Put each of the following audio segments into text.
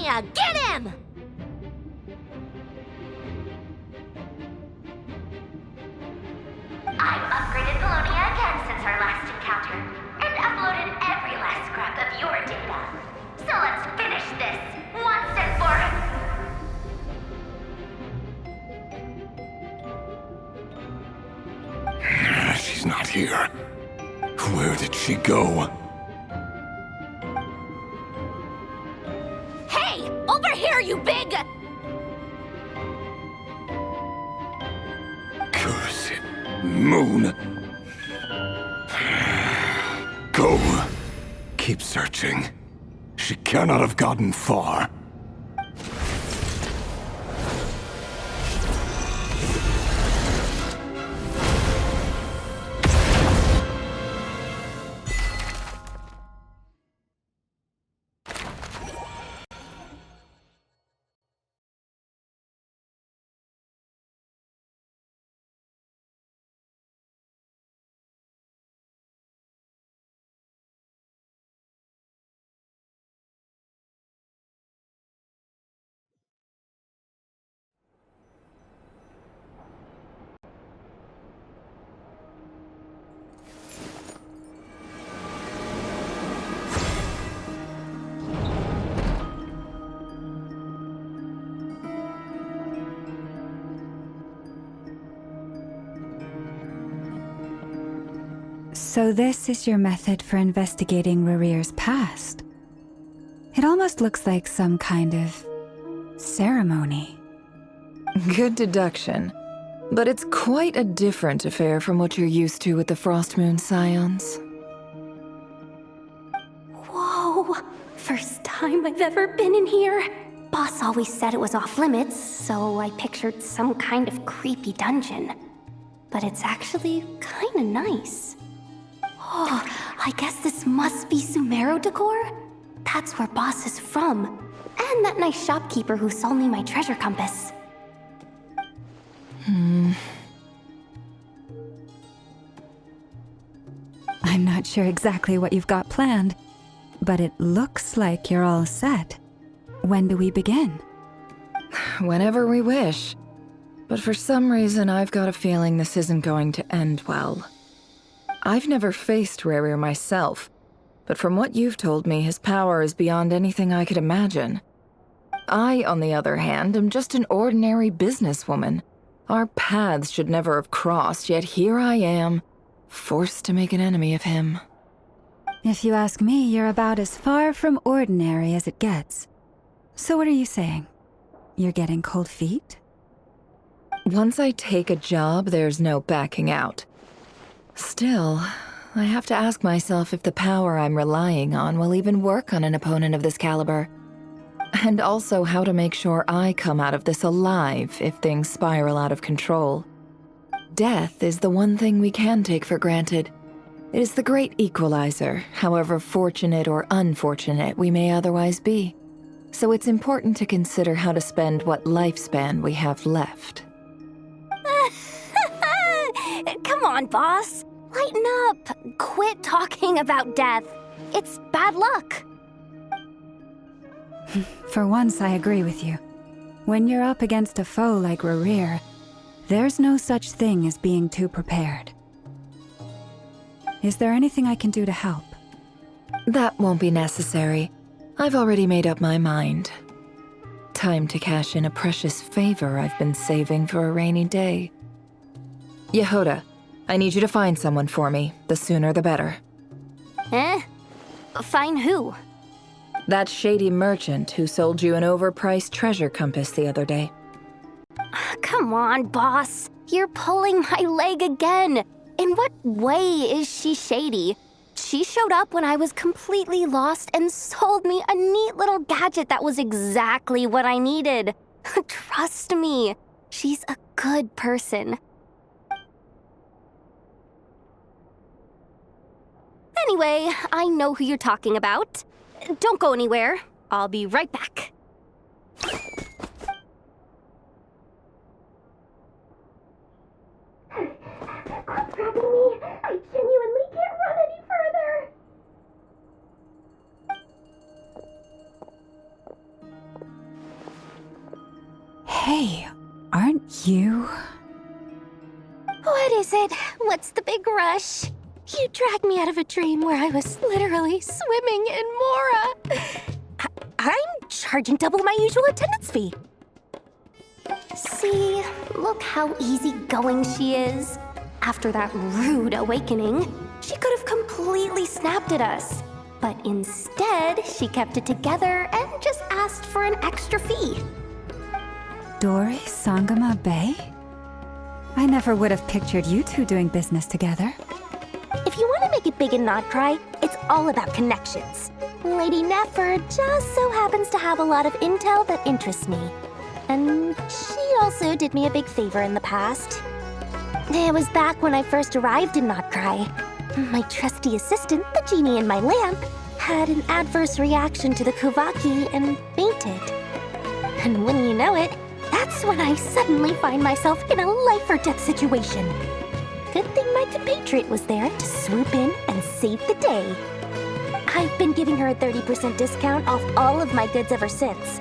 Telonia, get him! I've upgraded Telonia again since our last encounter, and uploaded every last scrap of your data. So let's finish this, once and for... She's not here. Where did she go? Hey! Over here, you big... Curse it. Moon. Go. Keep searching. She cannot have gotten far. So this is your method for investigating Rarir's past. It almost looks like some kind of ceremony. Good deduction. But it's quite a different affair from what you're used to with the Frostmoon Scions. Whoa! First time I've ever been in here. Boss always said it was off limits, so I pictured some kind of creepy dungeon. But it's actually kinda nice. Oh, I guess this must be Sumeru decor? That's where Boss is from. And that nice shopkeeper who sold me my treasure compass. I'm not sure exactly what you've got planned, but it looks like you're all set. When do we begin? Whenever we wish. But for some reason, I've got a feeling this isn't going to end well. I've never faced Rarir myself, but from what you've told me, his power is beyond anything I could imagine. I, on the other hand, am just an ordinary businesswoman. Our paths should never have crossed, yet here I am, forced to make an enemy of him. If you ask me, you're about as far from ordinary as it gets. So what are you saying? You're getting cold feet? Once I take a job, there's no backing out. Still, I have to ask myself if the power I'm relying on will even work on an opponent of this caliber. And also how to make sure I come out of this alive if things spiral out of control. Death is the one thing we can take for granted. It is the great equalizer, however fortunate or unfortunate we may otherwise be. So it's important to consider how to spend what lifespan we have left. Come on, boss. Lighten up. Quit talking about death. It's bad luck. For once, I agree with you. When you're up against a foe like Rarir, there's no such thing as being too prepared. Is there anything I can do to help? That won't be necessary. I've already made up my mind. Time to cash in a precious favor I've been saving for a rainy day. Yehoda, I need you to find someone for me. The sooner the better. Eh? Find who? That shady merchant who sold you an overpriced treasure compass the other day. Come on, boss. You're pulling my leg again. In what way is she shady? She showed up when I was completely lost and sold me a neat little gadget that was exactly what I needed. Trust me, she's a good person. Anyway, I know who you're talking about. Don't go anywhere. I'll be right back. Quit grabbing me. I genuinely can't run any further. is it? What's the big rush? You dragged me out of a dream where I was literally swimming in Mora. I'm charging double my usual attendance fee. See, look how easygoing she is. After that rude awakening, she could have completely snapped at us. But instead, she kept it together and just asked for an extra fee. Dori Sangama Bay? I never would have pictured you two doing business together. If you want to make it big and not cry, it's all about connections. Lady Nefer just so happens to have a lot of intel that interests me. And she also did me a big favor in the past. It was back when I first arrived in Not Cry. My trusty assistant, the genie in my lamp, had an adverse reaction to the Kuvaki and fainted. And wouldn't you know it, that's when I suddenly find myself in a life-or-death situation. Good thing my compatriot was there to swoop in and save the day. I've been giving her a 30% discount off all of my goods ever since.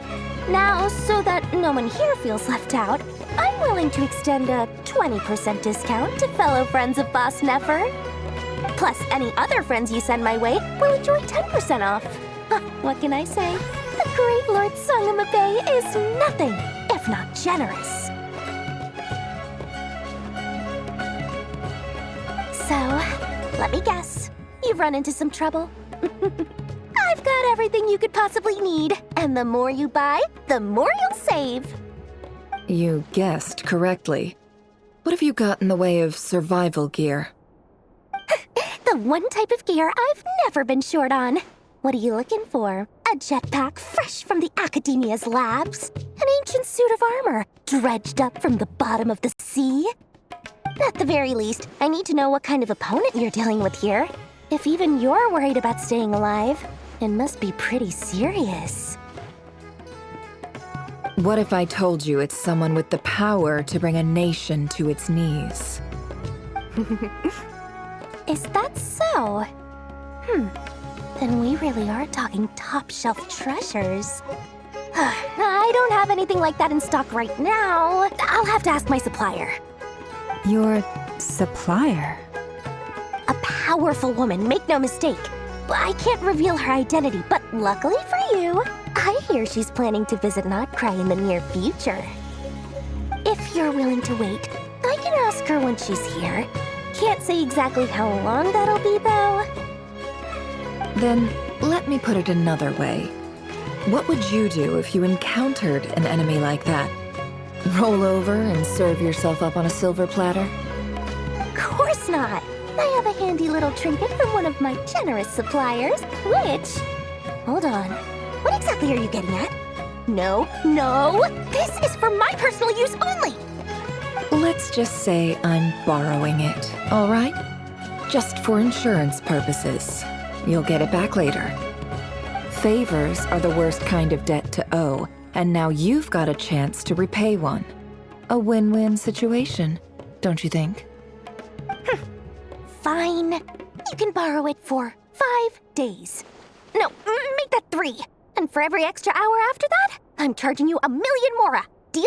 Now, so that no one here feels left out, I'm willing to extend a 20% discount to fellow friends of Boss Nefer. Plus, any other friends you send my way will enjoy 10% off. What can I say? The great Lord Sangama Bay is nothing if not generous. So, let me guess. You've run into some trouble? I've got everything you could possibly need. And the more you buy, the more you'll save. You guessed correctly. What have you got in the way of survival gear? The one type of gear I've never been short on. What are you looking for? A jetpack fresh from the Academia's labs? An ancient suit of armor dredged up from the bottom of the sea? At the very least, I need to know what kind of opponent you're dealing with here. If even you're worried about staying alive, it must be pretty serious. What if I told you it's someone with the power to bring a nation to its knees? Is that so? Then we really are talking top-shelf treasures. I don't have anything like that in stock right now. I'll have to ask my supplier. Your supplier? A powerful woman, make no mistake. I can't reveal her identity, but luckily for you, I hear she's planning to visit Not Cry in the near future. If you're willing to wait, I can ask her when she's here. Can't say exactly how long that'll be, though. Then, let me put it another way. What would you do if you encountered an enemy like that? Roll over and serve yourself up on a silver platter? Of course not! I have a handy little trinket from one of my generous suppliers, which... Hold on. What exactly are you getting at? No, no! This is for my personal use only! Let's just say I'm borrowing it, all right? Just for insurance purposes. You'll get it back later. Favors are the worst kind of debt to owe, and now you've got a chance to repay one. A win-win situation, don't you think? Fine. You can borrow it for 5 days. No, make that 3. And for every extra hour after that, I'm charging you 1,000,000 mora. Deal?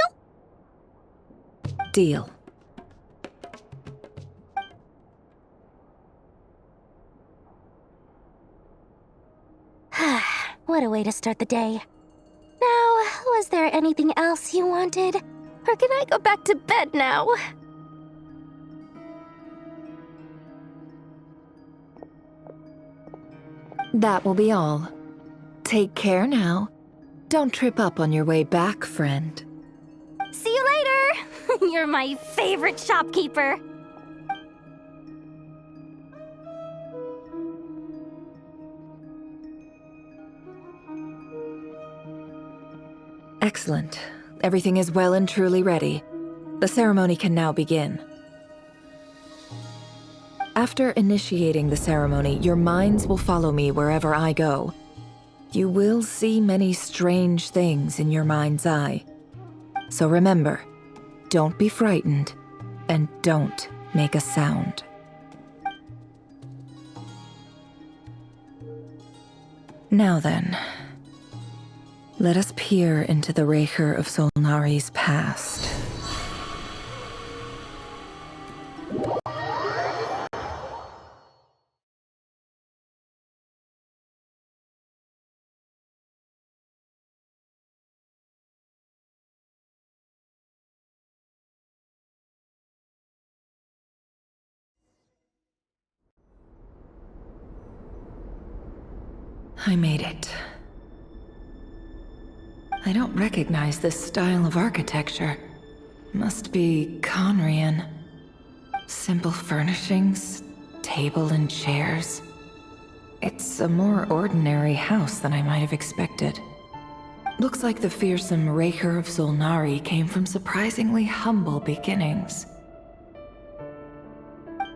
Deal. What a way to start the day. Now, was there anything else you wanted? Or can I go back to bed now? That will be all. Take care now. Don't trip up on your way back, friend. See you later! You're my favorite shopkeeper. Excellent. Everything is well and truly ready. The ceremony can now begin. After initiating the ceremony, your minds will follow me wherever I go. You will see many strange things in your mind's eye. So remember, don't be frightened, and don't make a sound. Now then, let us peer into the Raker of Solnari's past. I made it. I don't recognize this style of architecture. Must be Conrian. Simple furnishings, table and chairs. It's a more ordinary house than I might have expected. Looks like the fearsome Raker of Zulnari came from surprisingly humble beginnings.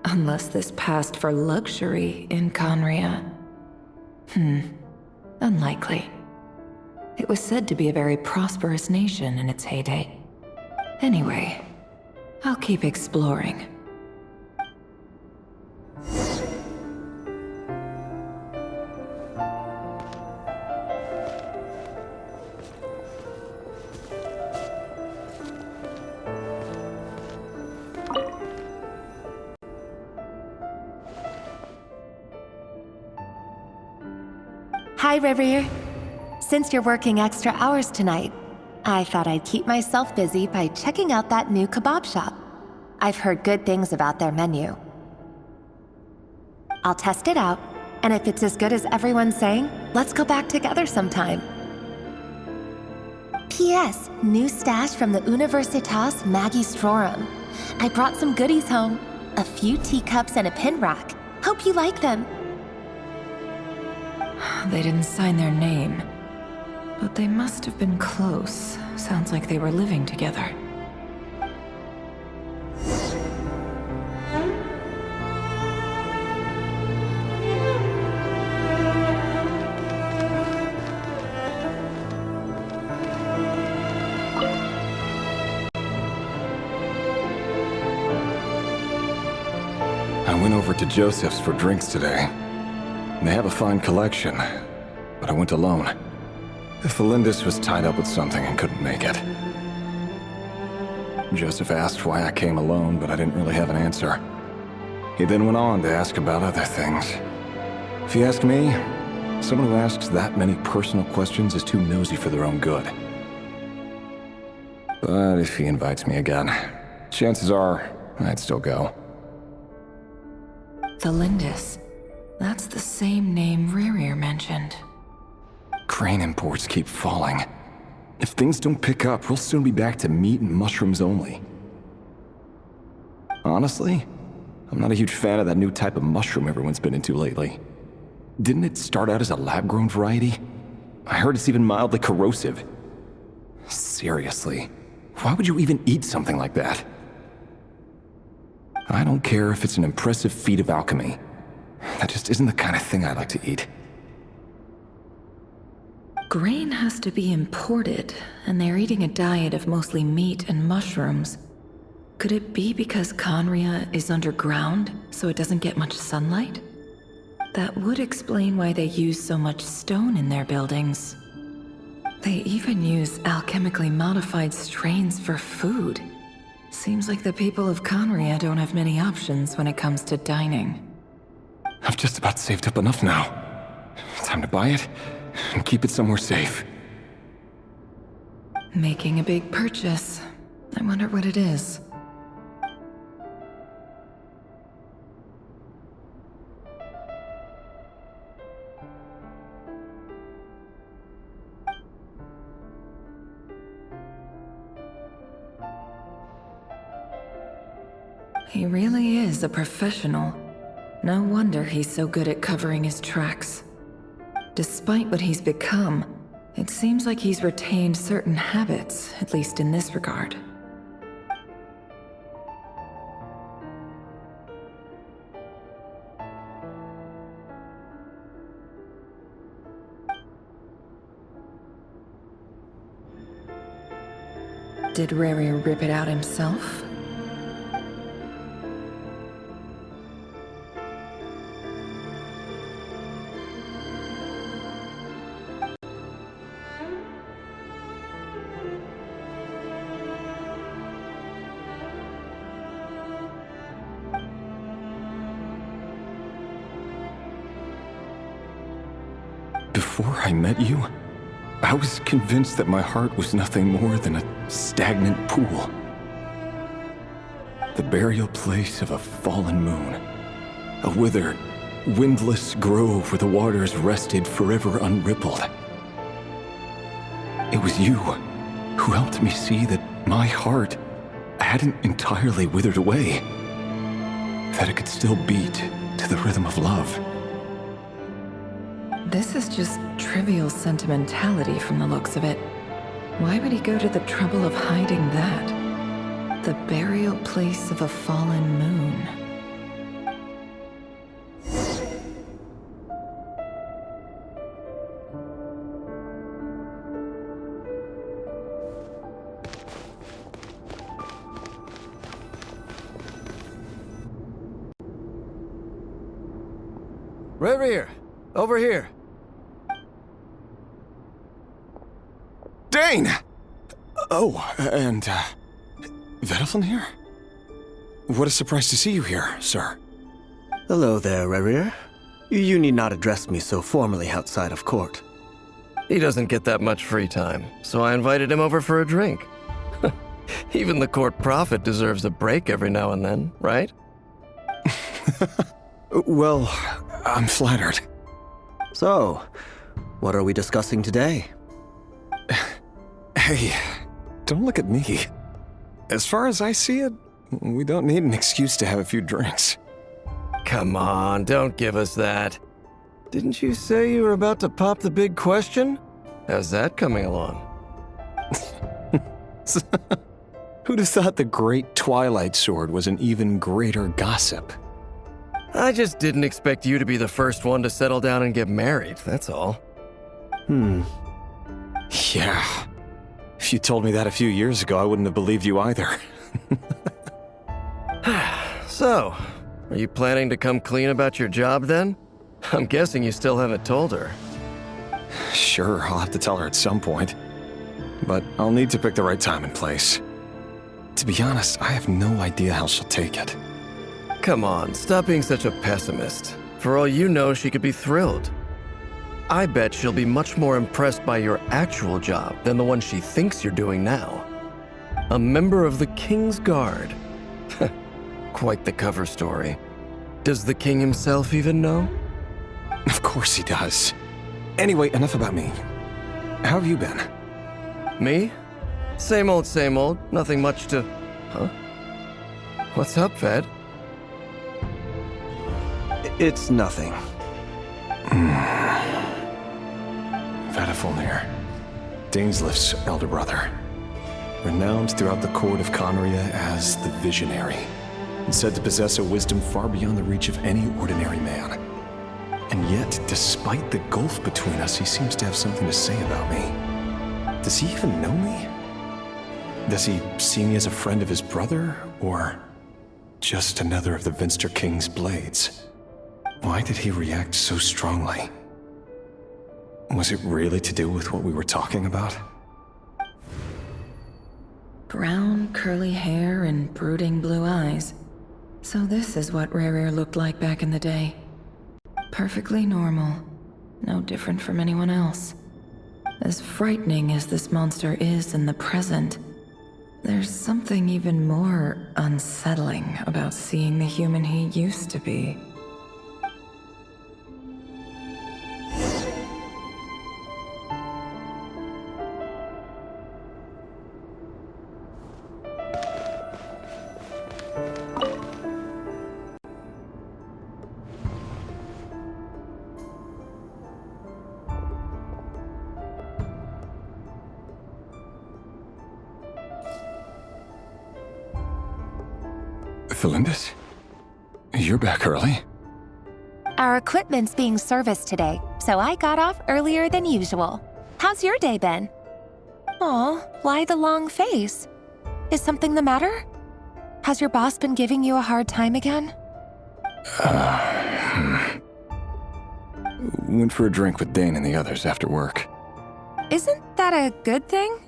Unless this passed for luxury in Conria. Unlikely. It was said to be a very prosperous nation in its heyday. Anyway, I'll keep exploring. Hi, Rivier. Since you're working extra hours tonight, I thought I'd keep myself busy by checking out that new kebab shop. I've heard good things about their menu. I'll test it out, and if it's as good as everyone's saying, let's go back together sometime. P.S. New stash from the Universitas Magistrorum. I brought some goodies home. A few teacups and a pin rack. Hope you like them. They didn't sign their name, but they must have been close. Sounds like they were living together. I went over to Joseph's for drinks today. They have a fine collection, but I went alone. Felindis was tied up with something and couldn't make it. Joseph asked why I came alone, but I didn't really have an answer. He then went on to ask about other things. If you ask me, someone who asks that many personal questions is too nosy for their own good. But if he invites me again, chances are I'd still go. Felindis. That's the same name Rerir mentioned. Crane imports keep falling. If things don't pick up, we'll soon be back to meat and mushrooms only. Honestly, I'm not a huge fan of that new type of mushroom everyone's been into lately. Didn't it start out as a lab-grown variety? I heard it's even mildly corrosive. Seriously, why would you even eat something like that? I don't care if it's an impressive feat of alchemy. That just isn't the kind of thing I like to eat. Grain has to be imported, and they're eating a diet of mostly meat and mushrooms. Could it be because Conria is underground, so it doesn't get much sunlight? That would explain why they use so much stone in their buildings. They even use alchemically modified strains for food. Seems like the people of Conria don't have many options when it comes to dining. I've just about saved up enough now. Time to buy it and keep it somewhere safe. Making a big purchase. I wonder what it is. He really is a professional. No wonder he's so good at covering his tracks. Despite what he's become, it seems like he's retained certain habits, at least in this regard. Did Rerir rip it out himself? Before I met you, I was convinced that my heart was nothing more than a stagnant pool. The burial place of a fallen moon. A withered, windless grove where the waters rested forever unrippled. It was you who helped me see that my heart hadn't entirely withered away, that it could still beat to the rhythm of love. This is just trivial sentimentality from the looks of it. Why would he go to the trouble of hiding that? The burial place of a fallen moon. Reverie, over here. Dane! Oh, and, Vediflin here? What a surprise to see you here, sir. Hello there, Reverie. You need not address me so formally outside of court. He doesn't get that much free time, so I invited him over for a drink. Even the court prophet deserves a break every now and then, right? Well, I'm flattered. So, what are we discussing today? Hey, don't look at me. As far as I see it, we don't need an excuse to have a few drinks. Come on, don't give us that. Didn't you say you were about to pop the big question? How's that coming along? Who'd have thought the great Twilight Sword was an even greater gossip? I just didn't expect you to be the first one to settle down and get married, that's all. Yeah. If you told me that a few years ago, I wouldn't have believed you either. So, are you planning to come clean about your job then? I'm guessing you still haven't told her. Sure, I'll have to tell her at some point. But I'll need to pick the right time and place. To be honest, I have no idea how she'll take it. Come on, stop being such a pessimist. For all you know, she could be thrilled. I bet she'll be much more impressed by your actual job than the one she thinks you're doing now. A member of the King's Guard. Quite the cover story. Does the king himself even know? Of course he does. Anyway, enough about me. How have you been? Me? Same old, same old. Nothing much to... Huh? What's up, Ved? It's nothing. Vediflin, Dainslift's elder brother. Renowned throughout the court of Conria as the Visionary, and said to possess a wisdom far beyond the reach of any ordinary man. And yet, despite the gulf between us, he seems to have something to say about me. Does he even know me? Does he see me as a friend of his brother, or just another of the Vinster King's blades? Why did he react so strongly? Was it really to do with what we were talking about? Brown, curly hair and brooding blue eyes. So this is what Rerir looked like back in the day. Perfectly normal. No different from anyone else. As frightening as this monster is in the present, there's something even more unsettling about seeing the human he used to be. Felindis? You're back early? Our equipment's being serviced today, so I got off earlier than usual. How's your day been? Aw, why the long face? Is something the matter? Has your boss been giving you a hard time again? Went for a drink with Dane and the others after work. Isn't that a good thing?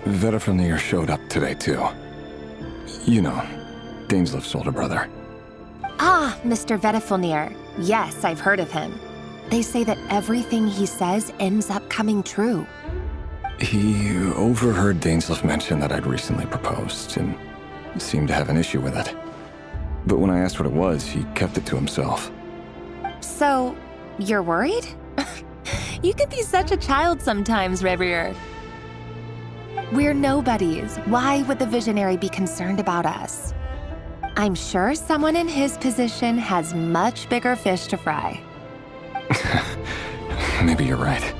Vediflin showed up today, too. You know, Dainslift's older brother. Ah, Mr. Vediflnir. Yes, I've heard of him. They say that everything he says ends up coming true. He overheard Dainsleif mention that I'd recently proposed and seemed to have an issue with it. But when I asked what it was, he kept it to himself. So, you're worried? You could be such a child sometimes, Reverie. We're nobodies. Why would the Visionary be concerned about us? I'm sure someone in his position has much bigger fish to fry. Maybe you're right.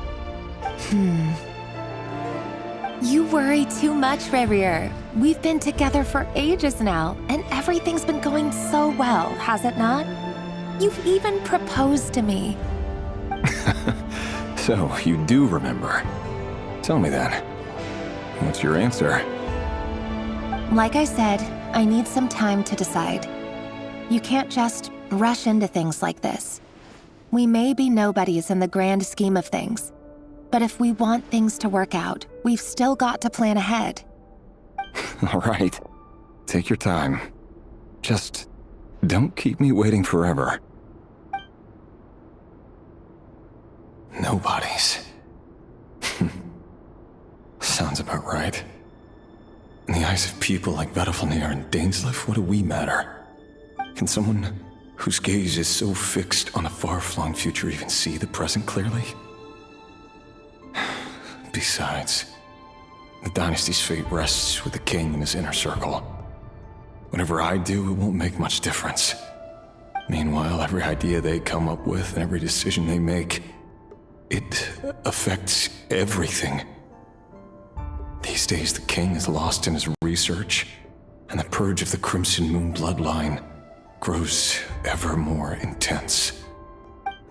You worry too much, Reverie. We've been together for ages now, and everything's been going so well, has it not? You've even proposed to me. So, you do remember. Tell me then. What's your answer? Like I said, I need some time to decide. You can't just rush into things like this. We may be nobodies in the grand scheme of things, but if we want things to work out, we've still got to plan ahead. All right. Take your time. Just don't keep me waiting forever. Nobodies. Sounds about right. In the eyes of people like Vedalfnir and Dainsleif, what do we matter? Can someone whose gaze is so fixed on a far-flung future even see the present clearly? Besides, the dynasty's fate rests with the king and his inner circle. Whatever I do, it won't make much difference. Meanwhile, every idea they come up with and every decision they make, it affects everything. These days, the king is lost in his research, and the purge of the Crimson Moon bloodline grows ever more intense.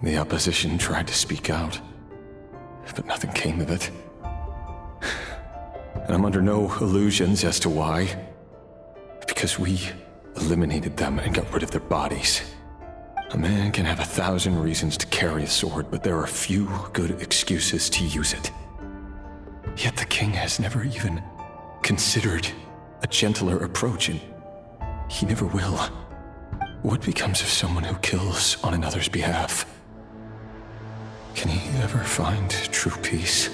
The opposition tried to speak out, but nothing came of it. And I'm under no illusions as to why. Because we eliminated them and got rid of their bodies. A man can have 1,000 reasons to carry a sword, but there are few good excuses to use it. Yet the king has never even considered a gentler approach, and he never will. What becomes of someone who kills on another's behalf? Can he ever find true peace?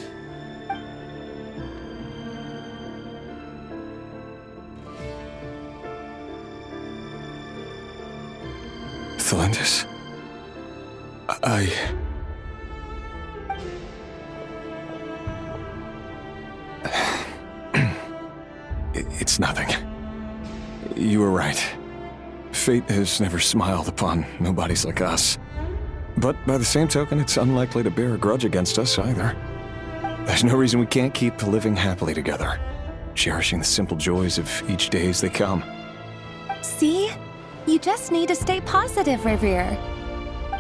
Thelindis? It's nothing. You were right. Fate has never smiled upon nobodies like us. But by the same token, it's unlikely to bear a grudge against us either. There's no reason we can't keep living happily together, cherishing the simple joys of each day as they come. See? You just need to stay positive, Reverie.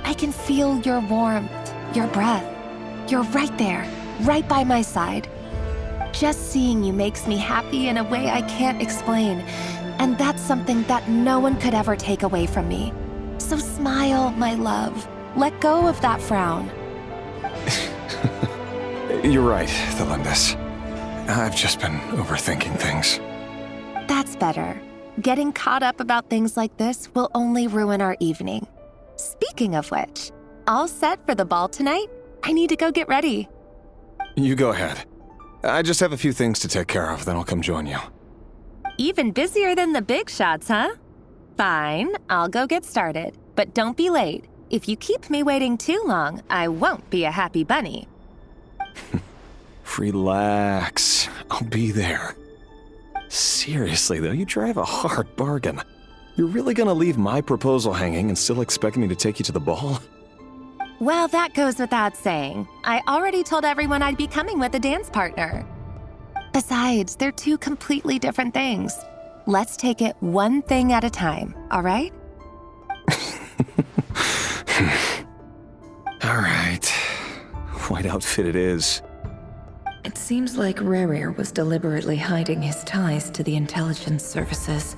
I can feel your warmth, your breath. You're right there, right by my side. Just seeing you makes me happy in a way I can't explain, and that's something that no one could ever take away from me. So smile, my love. Let go of that frown. You're right, Thelindis. I've just been overthinking things. That's better. Getting caught up about things like this will only ruin our evening. Speaking of which, all set for the ball tonight? I need to go get ready. You go ahead. I just have a few things to take care of, then I'll come join you. Even busier than the big shots, huh? Fine, I'll go get started. But don't be late. If you keep me waiting too long, I won't be a happy bunny. Relax. I'll be there. Seriously, though, you drive a hard bargain. You're really gonna leave my proposal hanging and still expect me to take you to the ball? Well, that goes without saying. I already told everyone I'd be coming with a dance partner. Besides, they're two completely different things. Let's take it one thing at a time, all right? All right. White outfit it is. It seems like Rerir was deliberately hiding his ties to the intelligence services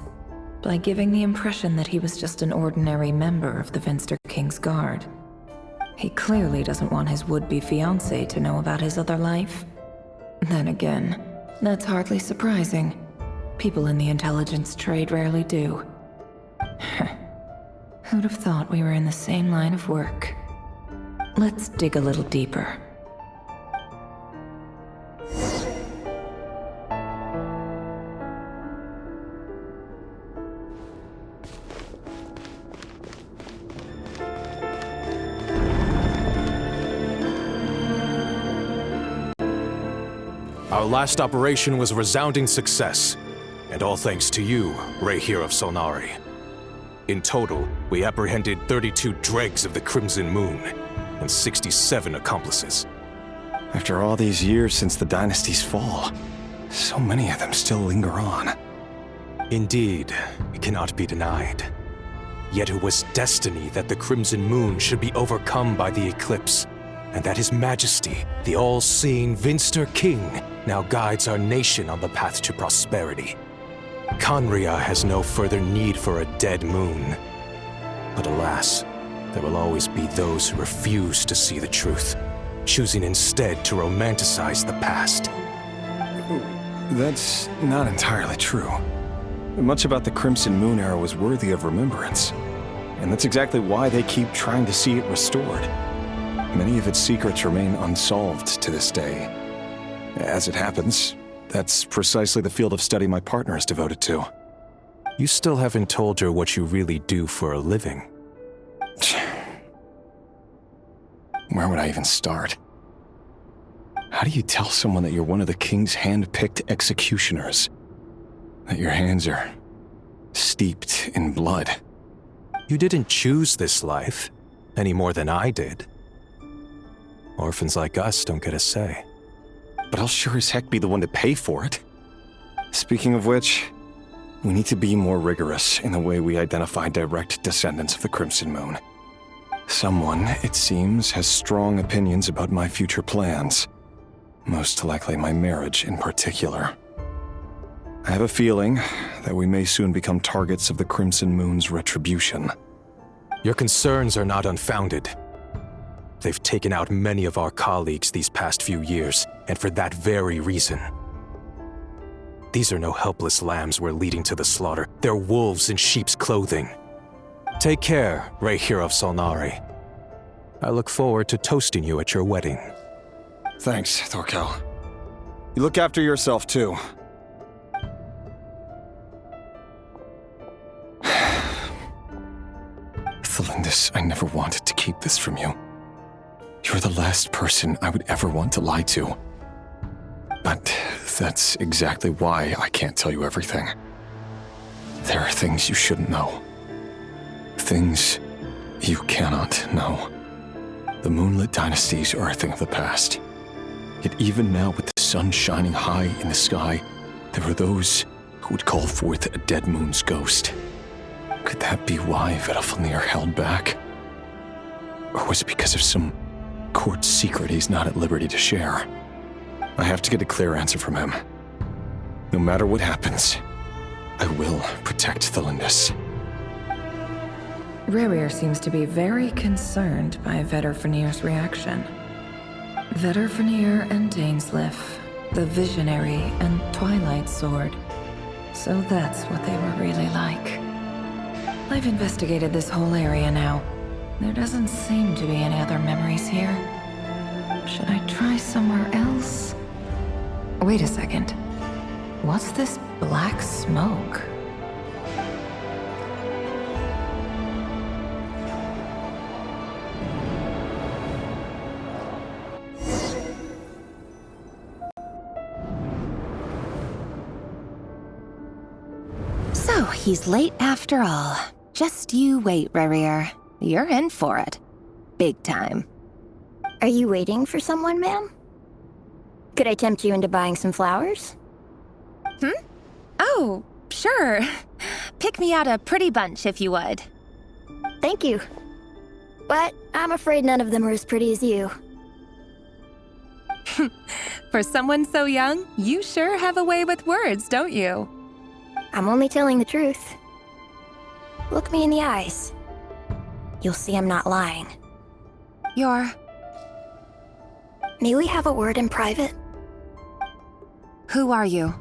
by giving the impression that he was just an ordinary member of the Venster King's Guard. He clearly doesn't want his would-be fiancée to know about his other life. Then again, that's hardly surprising. People in the intelligence trade rarely do. Who'd have thought we were in the same line of work? Let's dig a little deeper. Our last operation was a resounding success, and all thanks to you, Ray here of Solnari. In total, we apprehended 32 dregs of the Crimson Moon, and 67 accomplices. After all these years since the dynasty's fall, so many of them still linger on. Indeed, it cannot be denied. Yet it was destiny that the Crimson Moon should be overcome by the eclipse, and that His Majesty, the all-seeing Vinster King, now guides our nation on the path to prosperity. Conria has no further need for a dead moon. But alas, there will always be those who refuse to see the truth, choosing instead to romanticize the past. That's not entirely true. Much about the Crimson Moon era was worthy of remembrance, and that's exactly why they keep trying to see it restored. Many of its secrets remain unsolved to this day. As it happens, that's precisely the field of study my partner is devoted to. You still haven't told her what you really do for a living. Where would I even start? How do you tell someone that you're one of the king's hand-picked executioners? That your hands are steeped in blood? You didn't choose this life, any more than I did. Orphans like us don't get a say. But I'll sure as heck be the one to pay for it. Speaking of which, we need to be more rigorous in the way we identify direct descendants of the Crimson Moon. Someone, it seems, has strong opinions about my future plans. Most likely my marriage in particular. I have a feeling that we may soon become targets of the Crimson Moon's retribution. Your concerns are not unfounded. They've taken out many of our colleagues these past few years, and for that very reason. These are no helpless lambs we're leading to the slaughter. They're wolves in sheep's clothing. Take care, Ray here of Solnari. I look forward to toasting you at your wedding. Thanks, Thorkel. You look after yourself, too. Thelindis, I never wanted to keep this from you. You're the last person I would ever want to lie to. But that's exactly why I can't tell you everything. There are things you shouldn't know. Things you cannot know. The moonlit dynasties are a thing of the past. Yet even now, with the sun shining high in the sky, there are those who would call forth a dead moon's ghost. Could that be why Vedalfnir held back? Or was it because of some court secret he's not at liberty to share? I have to get a clear answer from him. No matter what happens, I will protect Thelindis. Rerir seems to be very concerned by Vedalfnir's reaction. Vedalfnir and Dainsleif, the Visionary and Twilight Sword. So that's what they were really like. I've investigated this whole area now. There doesn't seem to be any other memories here. Should I try somewhere else? Wait a second. What's this black smoke? So, he's late after all. Just you wait, Rerir. You're in for it. Big time. Are you waiting for someone, ma'am? Could I tempt you into buying some flowers? Oh, sure. Pick me out a pretty bunch if you would. Thank you. But I'm afraid none of them are as pretty as you. For someone so young, you sure have a way with words, don't you? I'm only telling the truth. Look me in the eyes. You'll see I'm not lying. May we have a word in private? Who are you?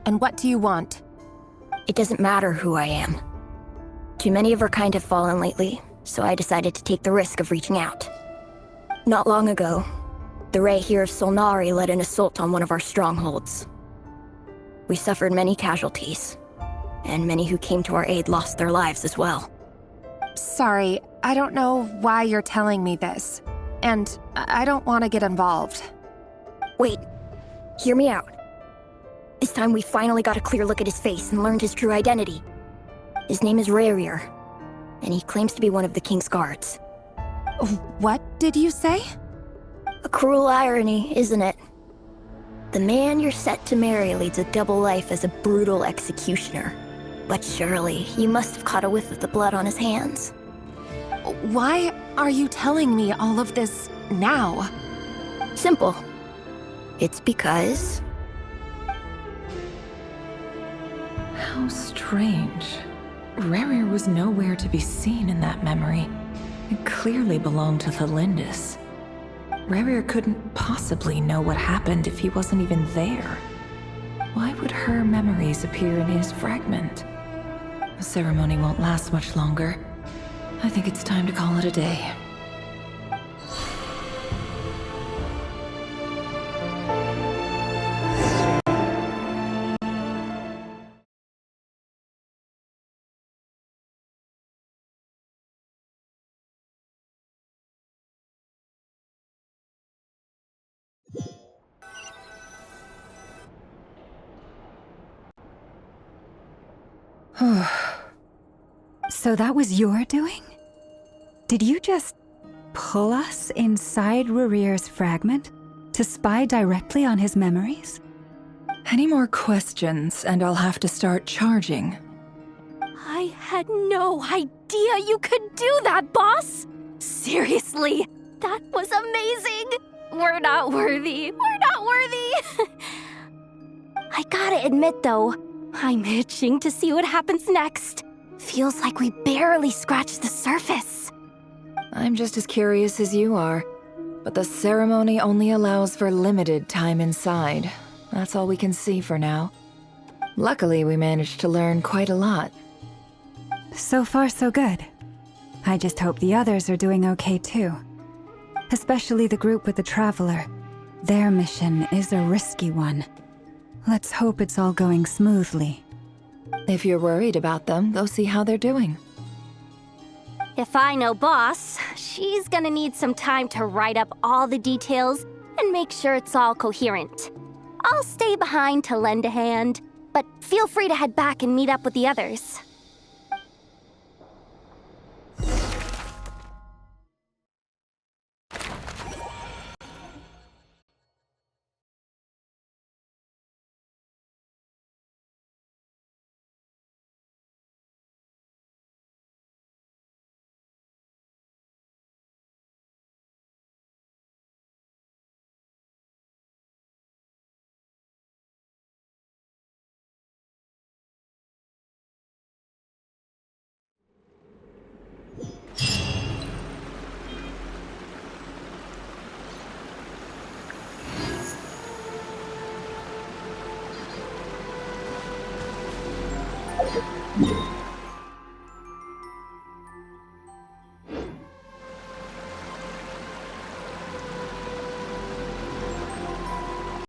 And what do you want? It doesn't matter who I am. Too many of our kind have fallen lately, so I decided to take the risk of reaching out. Not long ago, the Ray here of Solnari led an assault on one of our strongholds. We suffered many casualties, and many who came to our aid lost their lives as well. Sorry, I don't know why you're telling me this. And I don't want to get involved. Wait, hear me out. This time we finally got a clear look at his face and learned his true identity. His name is Rarier, and he claims to be one of the King's guards. What did you say? A cruel irony, isn't it? The man you're set to marry leads a double life as a brutal executioner. But surely, you must have caught a whiff of the blood on his hands. Why are you telling me all of this now? Simple. It's because... How strange. Rarier was nowhere to be seen in that memory. It clearly belonged to the Lindis. Rarier couldn't possibly know what happened if he wasn't even there. Why would her memories appear in his fragment? The ceremony won't last much longer. I think it's time to call it a day. So that was your doing? Did you just pull us inside Rarier's fragment to spy directly on his memories? Any more questions, and I'll have to start charging. I had no idea you could do that, boss! Seriously, that was amazing! We're not worthy. We're not worthy! I gotta admit, though, I'm itching to see what happens next. Feels like we barely scratched the surface. I'm just as curious as you are, but the ceremony only allows for limited time inside. That's all we can see for now. Luckily, we managed to learn quite a lot. So far, so good. I just hope the others are doing okay too. Especially the group with the Traveler. Their mission is a risky one. Let's hope it's all going smoothly. If you're worried about them, go see how they're doing. If I know boss, she's gonna need some time to write up all the details and make sure it's all coherent. I'll stay behind to lend a hand, but feel free to head back and meet up with the others. Yeah.